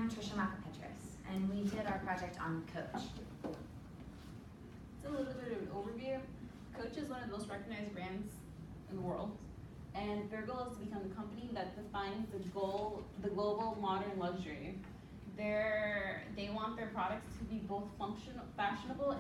I'm Trisha Macapetris, and we did our project on Coach. It's a little bit of an overview. Coach is one of the most recognized brands in the world, and their goal is to become the company that defines the global modern luxury. They want their products to be both fashionable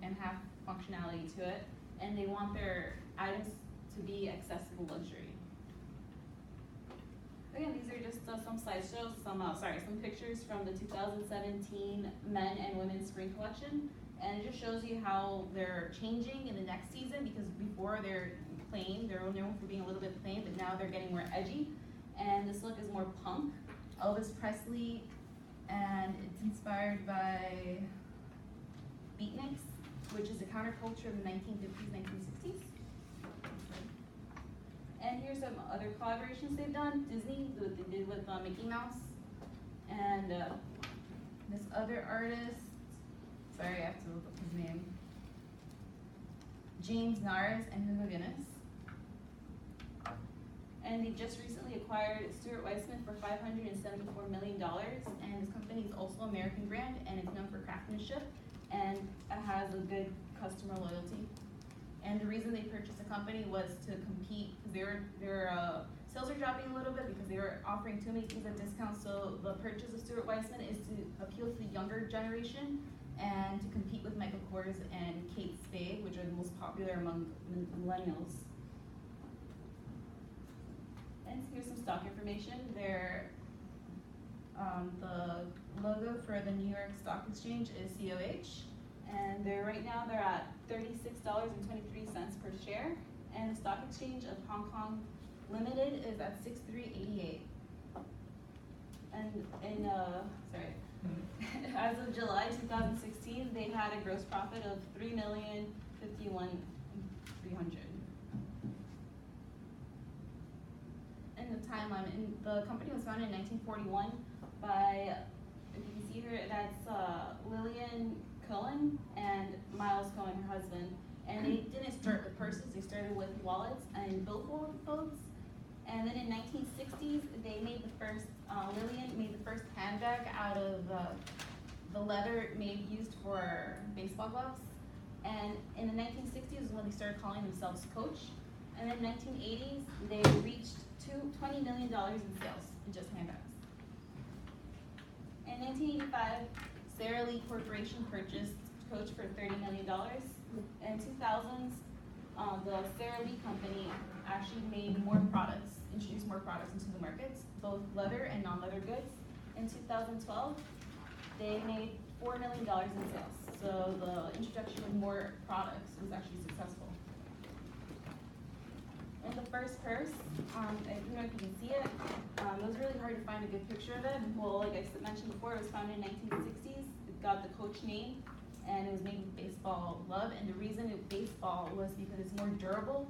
and have functionality to it, and they want their items to be accessible luxury. Again, these are just some slideshows, some pictures from the 2017 men and women's spring collection, and it just shows you how they're changing in the next season, because before they're plain, they're known for being a little bit plain, but now they're getting more edgy, and this look is more punk. Elvis Presley, and it's inspired by beatniks, which is a counterculture of the 1950s, 1960s. And here's some other collaborations they've done. Disney, what they did with Mickey Mouse. And this other artist, sorry, I have to look up his name. James Nars and Hugo Guinness. And they just recently acquired Stuart Weitzman for $574 million. And this company is also an American brand, and it's known for craftsmanship, and it has a good customer loyalty. And the reason they purchased the company was to compete, because their sales are dropping a little bit because they were offering too many things at discounts. So the purchase of Stuart Weitzman is to appeal to the younger generation and to compete with Michael Kors and Kate Spade, which are the most popular among millennials. And here's some stock information. The logo for the New York Stock Exchange is COH. And right now they're at $36.23 per share, and the Stock Exchange of Hong Kong Limited is at 6388. And as of July 2016, they had a gross profit of $3,051,300. And the timeline, the company was founded in 1941 by, if you can see here, that's Lillian Cohen and Miles Cohen, her husband. And they didn't start with purses, they started with wallets and billfolds. And then in 1960s, they made the first, Lillian made the first handbag out of the leather used for baseball gloves. And in the 1960s is when they started calling themselves Coach. And then in the 1980s, they reached $20 million in sales in just handbags. In 1985, Sara Lee Corporation purchased Coach for $30 million. In 2000s, the Sara Lee company actually introduced more products into the markets, both leather and non-leather goods. In 2012, they made $4 million in sales. So the introduction of more products was actually successful. And the first purse, I don't know if you can see it. It was really hard to find a good picture of it. Well, like I mentioned before, it was founded in the 1960s. It got the Coach name, and it was made with baseball glove. And the reason it baseball was because it's more durable,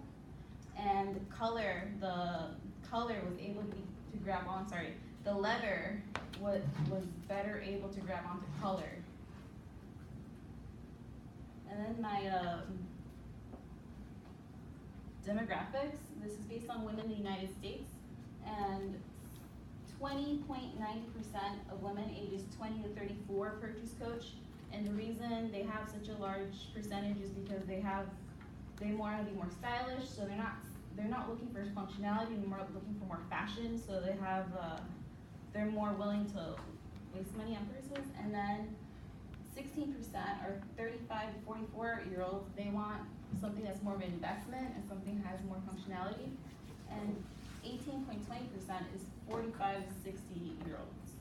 and the color was able to grab on. The leather was better able to grab onto color. And then my demographics. This is based on women in the United States, and 20.90% of women ages 20 to 34 purchase Coach. And the reason they have such a large percentage is because they want to be more stylish, so they're not looking for functionality, they're more looking for more fashion. So they're more willing to waste money on purses. And then 16% are 35 to 44-year-olds. They want something that's more of an investment and something that has more functionality. And 18.20% is 45 to 60-year-olds.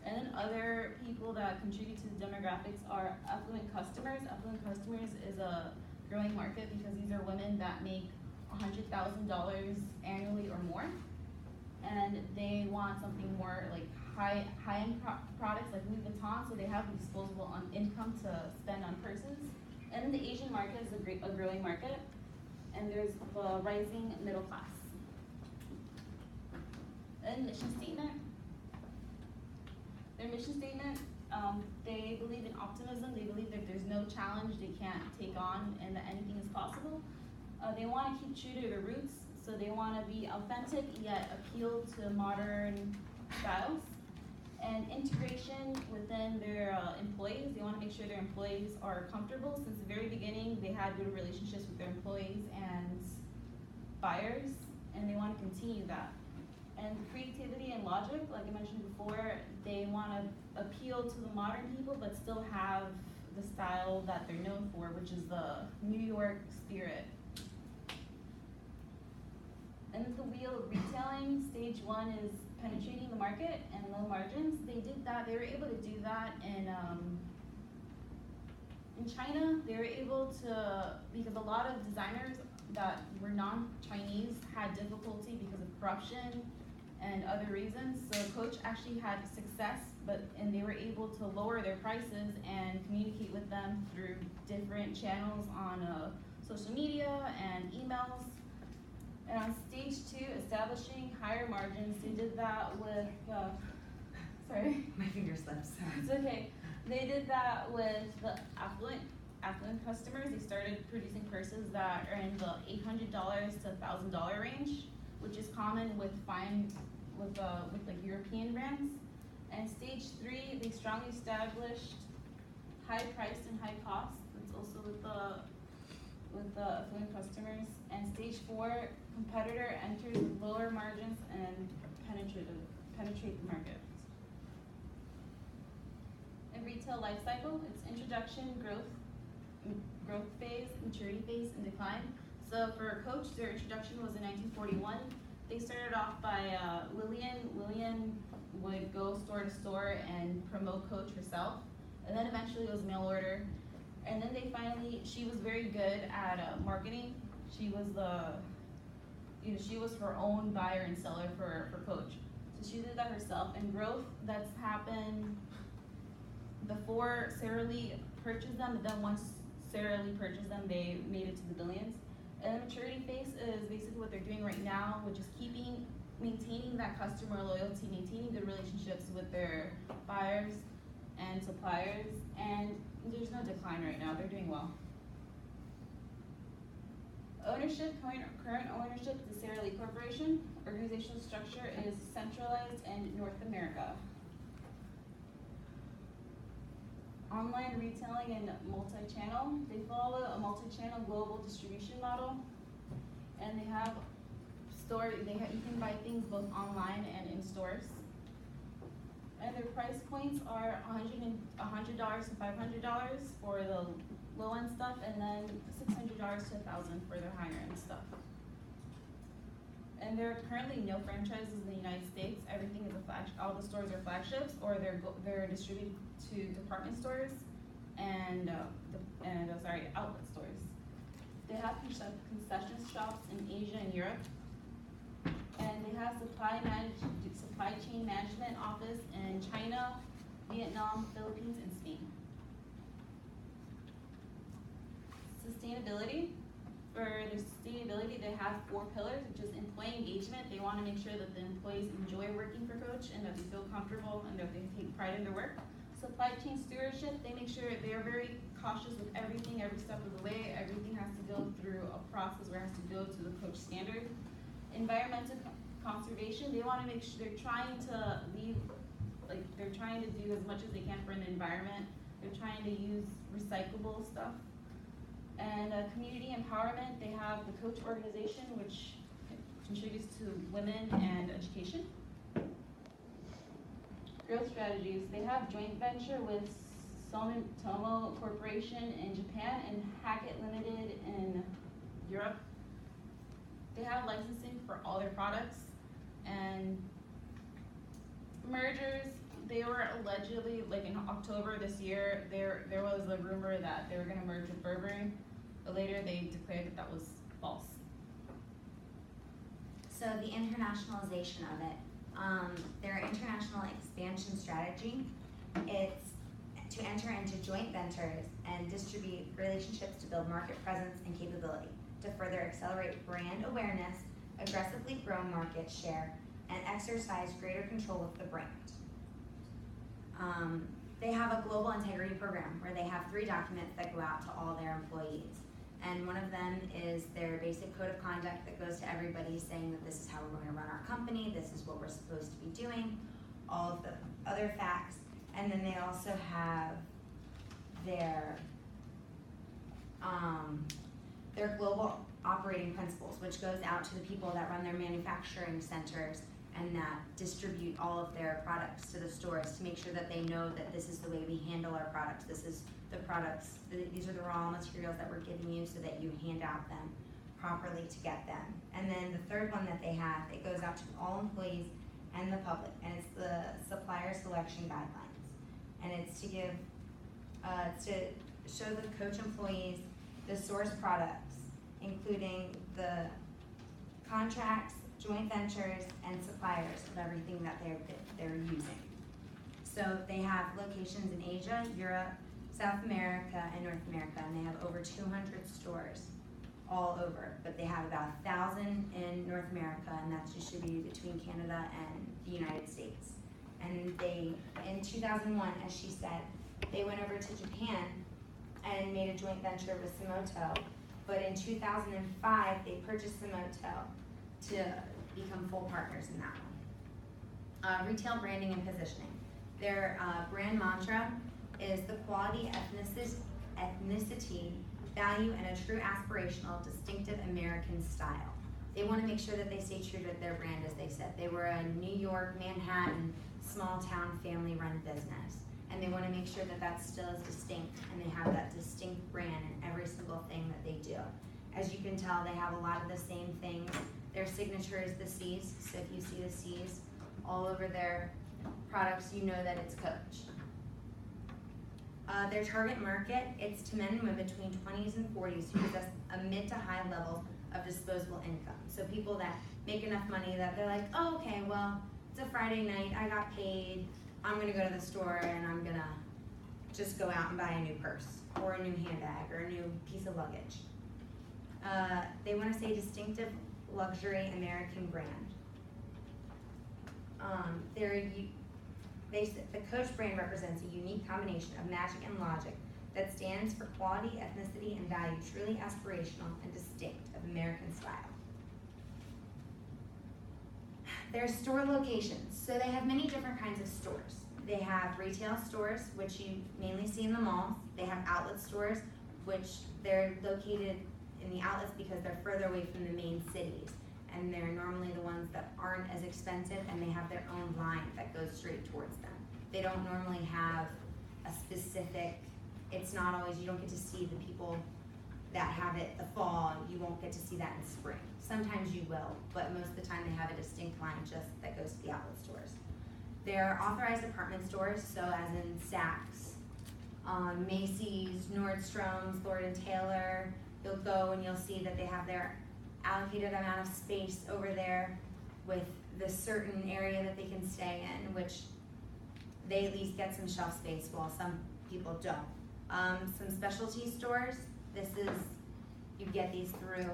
And then other people that contribute to the demographics are affluent customers. Affluent customers is a growing market because these are women that make $100,000 annually or more. And they want something more like high-end products like Louis Vuitton, so they have disposable income to spend on purses. And then the Asian market is a growing market, and there's the rising middle class. And mission statement. Their mission statement, they believe in optimism. They believe that there's no challenge they can't take on and that anything is possible. They want to keep true to their roots, So they wanna be authentic yet appeal to modern styles. And integration within their employees, they wanna make sure their employees are comfortable. Since the very beginning, they had good relationships with their employees and buyers, and they wanna continue that. And creativity and logic, like I mentioned before, they wanna appeal to the modern people, but still have the style that they're known for, which is the New York spirit. And the wheel of retailing, stage one is penetrating the market and low margins. They did that, they were able to do that in China. They were able to, because a lot of designers that were non-Chinese had difficulty because of corruption and other reasons. So Coach actually had success, and they were able to lower their prices and communicate with them through different channels on social media and emails. And on stage two, establishing higher margins, they did that with, sorry. My finger slips. It's okay. They did that with the affluent customers. They started producing purses that are in the $800 to $1,000 range, which is common with like European brands. And stage three, they strongly established high price and high cost. That's also with the affluent customers. And stage four, competitor enters with lower margins and penetrate the market. In retail life cycle, it's introduction, growth phase, maturity phase, and decline. So for Coach, their introduction was in 1941. They started off by Lillian. Lillian would go store to store and promote Coach herself, and then eventually it was mail order. And then she was very good at marketing. She was she was her own buyer and seller for Coach. So she did that herself. And growth, that's happened before Sara Lee purchased them, but then once Sara Lee purchased them, they made it to the billions. And the maturity phase is basically what they're doing right now, which is maintaining that customer loyalty, maintaining good relationships with their buyers and suppliers, and there's no decline right now, they're doing well. Ownership, current ownership of the Sara Lee Corporation. Organizational structure is centralized in North America. Online retailing and multi-channel. They follow a multi-channel global distribution model, and they have you can buy things both online and in stores. And their price points are $100 to $500 for the low end stuff, and then $600 to $1,000 for their higher end stuff. And there are currently no franchises in the United States. Everything is all the stores are flagships, or they're distributed to department stores and outlet stores. They have concession shops in Asia and Europe, and they have supply chain management office in China, Vietnam, Philippines, and Spain. Sustainability. For their sustainability, they have 4 pillars, which is employee engagement. They want to make sure that the employees enjoy working for Coach and that they feel comfortable and that they take pride in their work. Supply chain stewardship, they make sure they are very cautious with everything, every step of the way. Everything has to go through a process where it has to go to the Coach standard. Environmental conservation, they want to make sure they're trying to do as much as they can for the environment. They're trying to use recyclable stuff. And community empowerment, they have the Coach organization, which contributes to women and education. Growth strategies, they have joint venture with Sumitomo Corporation in Japan and Hackett Limited in Europe. They have licensing for all their products. And mergers, they were allegedly, like in October this year, there was a rumor that they were going to merge with Burberry, but later they declared that that was false. So the internationalization of it, their international expansion strategy, it's to enter into joint ventures and distribute relationships to build market presence and capability, to further accelerate brand awareness, aggressively grow market share, and exercise greater control of the brand. They have a global integrity program where they have 3 documents that go out to all their employees. And one of them is their basic code of conduct that goes to everybody saying that this is how we're going to run our company, this is what we're supposed to be doing, all of the other facts. And then they also have their global operating principles, which goes out to the people that run their manufacturing centers and that distribute all of their products to the stores to make sure that they know that this is the way we handle our products. This is the products, these are the raw materials that we're giving you so that you hand out them properly to get them. And then the third one that they have, it goes out to all employees and the public, and it's the supplier selection guidelines. And it's to give, to show the Coach employees the source products, including the contracts, joint ventures, and suppliers of everything that they're using. So they have locations in Asia, Europe, South America, and North America, and they have over 200 stores all over, but they have about 1,000 in North America, and that's distributed between Canada and the United States. And they, in 2001, as she said, they went over to Japan and made a joint venture with Simoto, but in 2005, they purchased Simoto to become full partners in that one. Retail branding and positioning. Their brand mantra is the quality, ethnicity, value, and a true aspirational, distinctive American style. They want to make sure that they stay true to their brand, as they said. They were a New York, Manhattan, small town, family-run business. And they want to make sure that that still is distinct, and they have that distinct brand in every single thing that they do. As you can tell, they have a lot of the same things. Their signature is the C's, so if you see the C's all over their products, you know that it's Coach. Their target market, it's to men and women between 20s and 40s who possess a mid to high level of disposable income. So people that make enough money that they're like, oh, okay, well, it's a Friday night, I got paid, I'm gonna go to the store and I'm gonna just go out and buy a new purse or a new handbag or a new piece of luggage. They wanna say distinctive luxury American brand. The Coach brand represents a unique combination of magic and logic that stands for quality, ethnicity, and value, truly aspirational and distinct of American style. Their store locations. So they have many different kinds of stores. They have retail stores, which you mainly see in the malls. They have outlet stores, which they're located in the outlets because they're further away from the main cities. And they're normally the ones that aren't as expensive, and they have their own line that goes straight towards them. They don't normally have a specific, it's not always, you don't get to see the people that have it the fall, you won't get to see that in spring. Sometimes you will, but most of the time they have a distinct line just that goes to the outlet stores. They're authorized department stores, so as in Saks, Macy's, Nordstrom's, Lord & Taylor. You'll go and you'll see that they have their allocated amount of space over there with the certain area that they can stay in, which they at least get some shelf space while some people don't. Some specialty stores, you get these through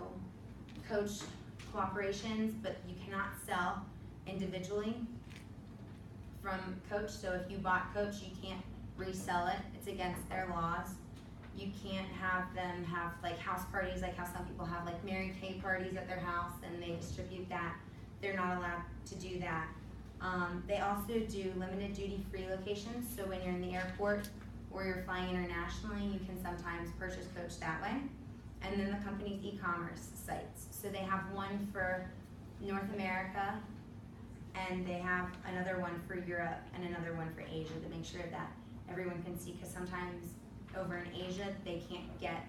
Coach cooperations, but you cannot sell individually from Coach, so if you bought Coach, you can't resell it. It's against their laws. You can't have them have like house parties, like how some people have like Mary Kay parties at their house and they distribute that. They're not allowed to do that. They also do limited duty free locations, so when you're in the airport or you're flying internationally, you can sometimes purchase Coach that way. And then the company's e-commerce sites. So they have one for North America, and they have another one for Europe and another one for Asia to make sure that everyone can see, because sometimes over in Asia, they can't get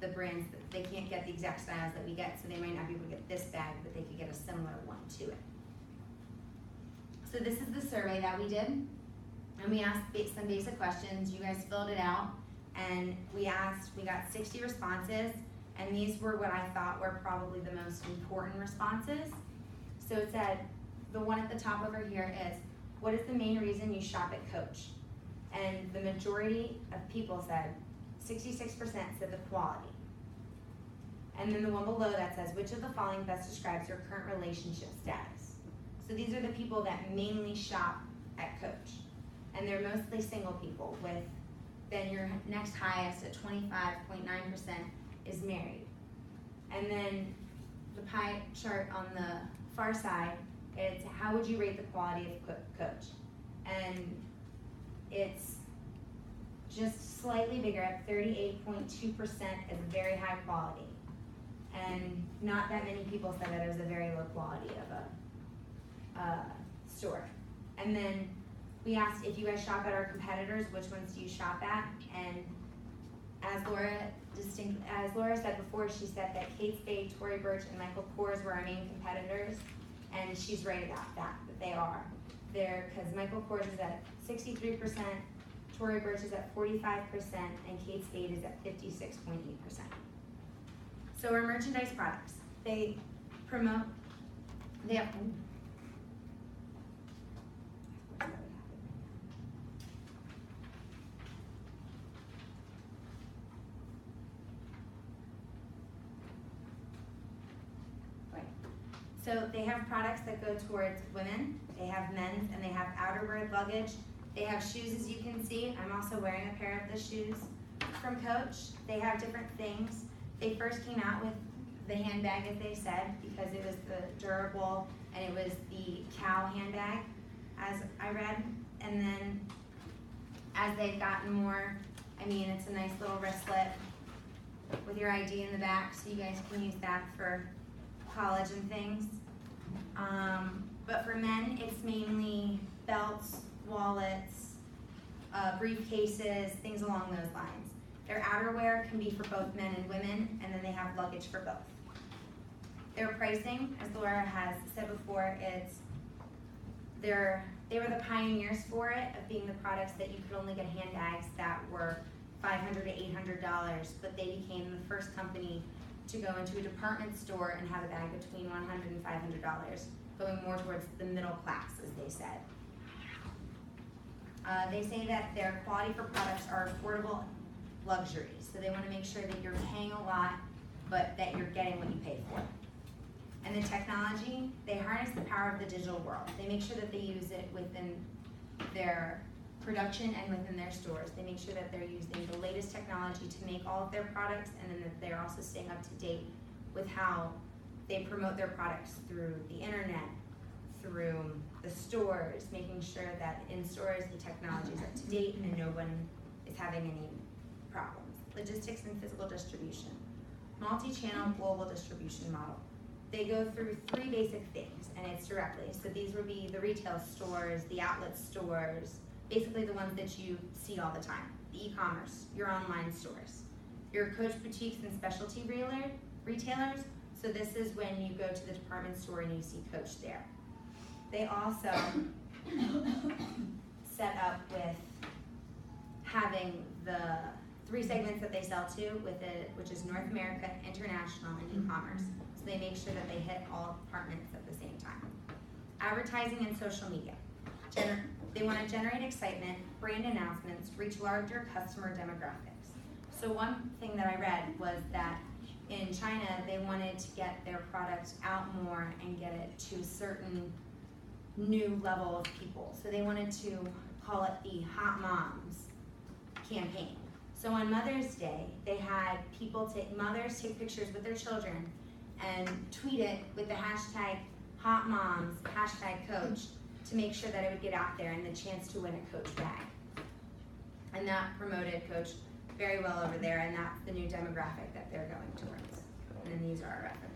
the brands, they can't get the exact styles that we get, so they might not be able to get this bag, but they could get a similar one to it. So this is the survey that we did, and we asked some basic questions. You guys filled it out, and we got 60 responses, and these were what I thought were probably the most important responses. So it said, the one at the top over here is, what is the main reason you shop at Coach? And the majority of people said, 66% said the quality. And then the one below that says, which of the following best describes your current relationship status? So these are the people that mainly shop at Coach. And they're mostly single people, with then your next highest at 25.9% is married. And then the pie chart on the far side, it's how would you rate the quality of coach? And it's just slightly bigger at 38.2% is very high quality. And not that many people said that it was a very low quality of a store. And then we asked if you guys shop at our competitors, which ones do you shop at? And as Laura said before, she said that Kate Spade, Tory Burch, and Michael Kors were our main competitors, and she's right about that they are. Because Michael Kors is at 63%, Tory Burch is at 45%, and Kate Spade is at 56.8%. So our merchandise products, they have, so they have products that go towards women, they have men's, and they have outerwear luggage. They have shoes, as you can see. I'm also wearing a pair of the shoes from Coach. They have different things. They first came out with the handbag, as they said, because it was the durable, and it was the cow handbag, as I read. And then as they've gotten more, I mean, it's a nice little wristlet with your ID in the back, so you guys can use that for college and things. But for men, it's mainly belts, wallets, briefcases, things along those lines. Their outerwear can be for both men and women, and then they have luggage for both. Their pricing, as Laura has said before, they were the pioneers for it, of being the products that you could only get handbags that were $500 to $800, but they became the first company to go into a department store and have a bag between $100 and $500, going more towards the middle class, as they said. They say that their quality for products are affordable luxuries, so they want to make sure that you're paying a lot, but that you're getting what you pay for. And the technology, they harness the power of the digital world. They make sure that they use it within their production and within their stores. They make sure that they're using the latest technology to make all of their products, and then that they're also staying up to date with how they promote their products through the internet, through the stores, making sure that in stores the technology is up to date and no one is having any problems. Logistics and physical distribution. Multi-channel global distribution model. They go through three basic things, and it's directly. So these would be the retail stores, the outlet stores, basically the ones that you see all the time. The e-commerce, your online stores. Your Coach boutiques and specialty retailers. So this is when you go to the department store and you see Coach there. They also set up with having the three segments that they sell to with it, which is North America, international, and e-commerce. So they make sure that they hit all departments at the same time. Advertising and social media. They want to generate excitement, brand announcements, reach larger customer demographics. So one thing that I read was that in China, they wanted to get their product out more and get it to a certain new level of people. So they wanted to call it the Hot Moms campaign. So on Mother's Day, they had mothers take pictures with their children and tweet it with the hashtag Hot Moms, hashtag Coach, to make sure that it would get out there and the chance to win a Coach bag. And that promoted Coach very well over there, and that's the new demographic that they're going towards. And then these are our references.